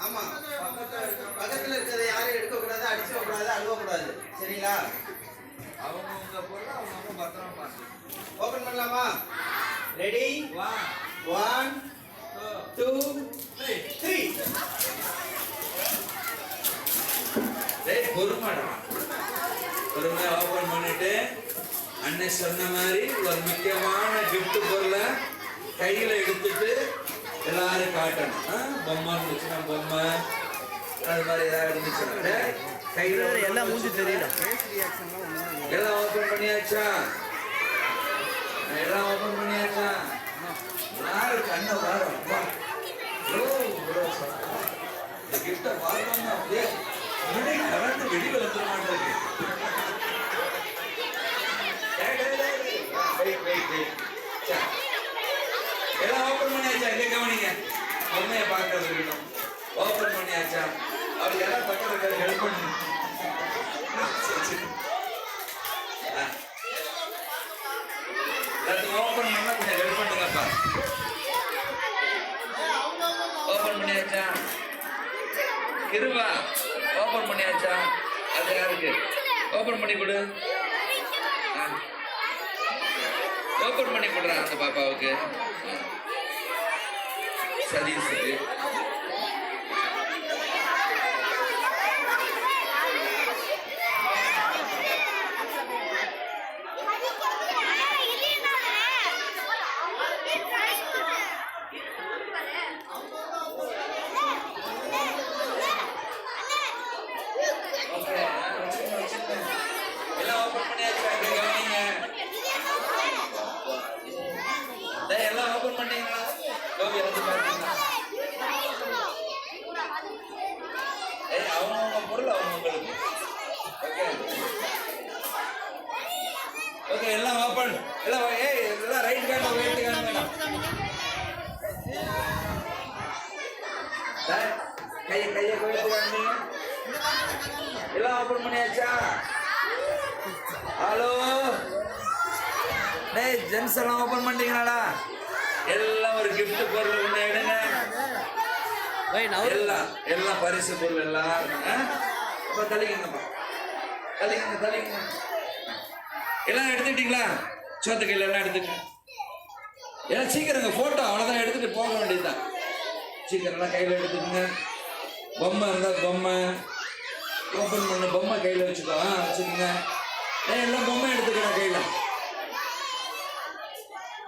ஆமா, பக்கத்துல இருக்கிறத யாரும் எடுக்க கூடாது, அடிச்சு கூடாது, அழுவ கூடாது. சரிங்களா? அவங்க பொருள் அவங்க பத்திரமா பார்த்து ஓபன் பண்ணலாமா? ரெடி? 1 2 3. பொறுமையா ஓபன் பண்ணிட்டு அண்ணன் சொன்ன மாதிரி ஒரு முக்கியமான கிஃப்ட் பொருளை கையில எடுத்துட்டு எல்லாரும் காட்டணும். பொம்மை இருந்துச்சுன்னா பொம்மை, அது மாதிரி ஏதாவது இருந்துச்சுன்னா கையில எல்லாம் மூஞ்சி தெரியல. எல்லாம் ஓபன் பண்ணியாச்சா? எல்லாம் ஓபன் பண்ணியாச்சா? யாரு கண்ண வரும் இந்த கிஃப்ட பார்த்தோம்னா அப்படியே கரண்ட் வெளியில வந்துட மாட்டேங்குது. எல்லாம் ஓபன் பண்ணியாச்சா? எங்க கவனிங்க, பொம்மையை பார்க்கறது இருக்கணும். ஓபன் பண்ணியாச்சா? அப்படி எல்லாம் பக்கத்துல ஹெல்ப் பண்ணுங்க. ஓபன் பண்ணா கொஞ்சம் ஹெல்ப் பண்ணுங்கப்பா. ஓபன் பண்ணியாச்சா? இருவா ஓபன் பண்ணியாச்சா? அது யாருக்கு? ஓபன் பண்ணி கொடு. ஓபன் பண்ணி கொடுறா அந்த பாப்பாவுக்கு, சதீஷுக்கு. எல்லாம் ஓபன் பண்ணியாச்சா? கவனிங்க, எல்லாம் ஓபன் பண்ணீங்களா? கோபி வந்து பாத்தீங்களா? அவங்க பொருள் அவங்களுக்கு. ஓகே ஓகே, எல்லாம் ஓபன். எல்லாம் எல்லாம் ரைட் கார்டு வெயிட் கார்டு கையை கோயிட்டு காமிங்க. எல்லாம் ஓபன் பண்ணியாச்சா? ஹலோ டேய், ஜென்ஸ் எல்லாம் ஓபன் பண்ணிட்டீங்களாடா? எல்லாம் ஒரு கிஃப்ட் பொருள் ஒண்ணு எடுங்க. எல்லாம் பரிசு பொருள் எல்லாம் தள்ளிக்கங்கப்பா, தள்ளிக்கங்க. எல்லாம் எடுத்துட்டீங்களா? சோத்து கையில எல்லாம் எடுத்துங்க. எல்லாம் சீக்கிரங்க, போட்டோ அவ்வளவுதான் எடுத்துட்டு போக வேண்டியதுதான். சீக்கிரம் எல்லாம் கையில எடுத்துக்கங்க. பொம்மை இருந்தா பொம்மை ஓபன் பண்ண, பொம்மை கையில வச்சுக்கோ. வச்சுக்கோங்க. எல்லாம் பொம்மை எடுத்துக்கிறேன் கையில.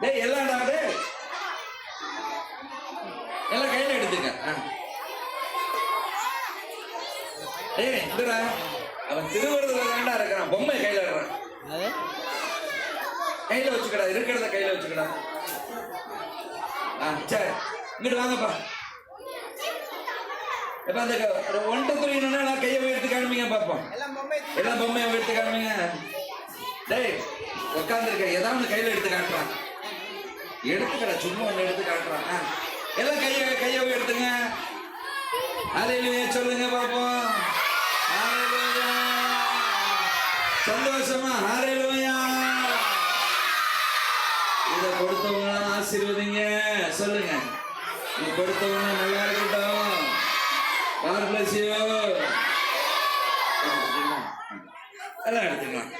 டேய் எல்லாம் எல்லாம் கையில எடுத்துக்க. இந்தடா, அவன் திருவள்ளுவர்ல தாண்டா இருக்கிறான். பொம்மை கையில இருக்கிறான். கையில வச்சுக்கடா, இருக்கிறத கையில வச்சுக்கடா. சரி, இங்கிட்டு வாங்கப்பா. இப்ப அந்த 1 2 3 கையை எடுத்து காமிங்க பாப்போம். எல்லாம் பொம்மையை எடுத்து காமிங்க. டேய் உட்காந்துருக்க, ஏதாவது கையில எடுத்து காட்டுறான். எடுத்துக்கடா, சும்மா ஒண்ணு எடுத்து காட்டுறான். எல்லாம் கையை எடுத்துங்க. ஹல்லேலூயா சொல்லுங்க பாப்போம். ஹல்லேலூயா, சந்தோஷமா ஹல்லேலூயா. இத கொடுத்தவங்க ஆசீர்வதிங்க. சொல்லுங்க, நீ கொடுத்தவங்க நல்லா இருக்கட்டும். God bless you. எல்லாம் எடுத்துக்கலாம்.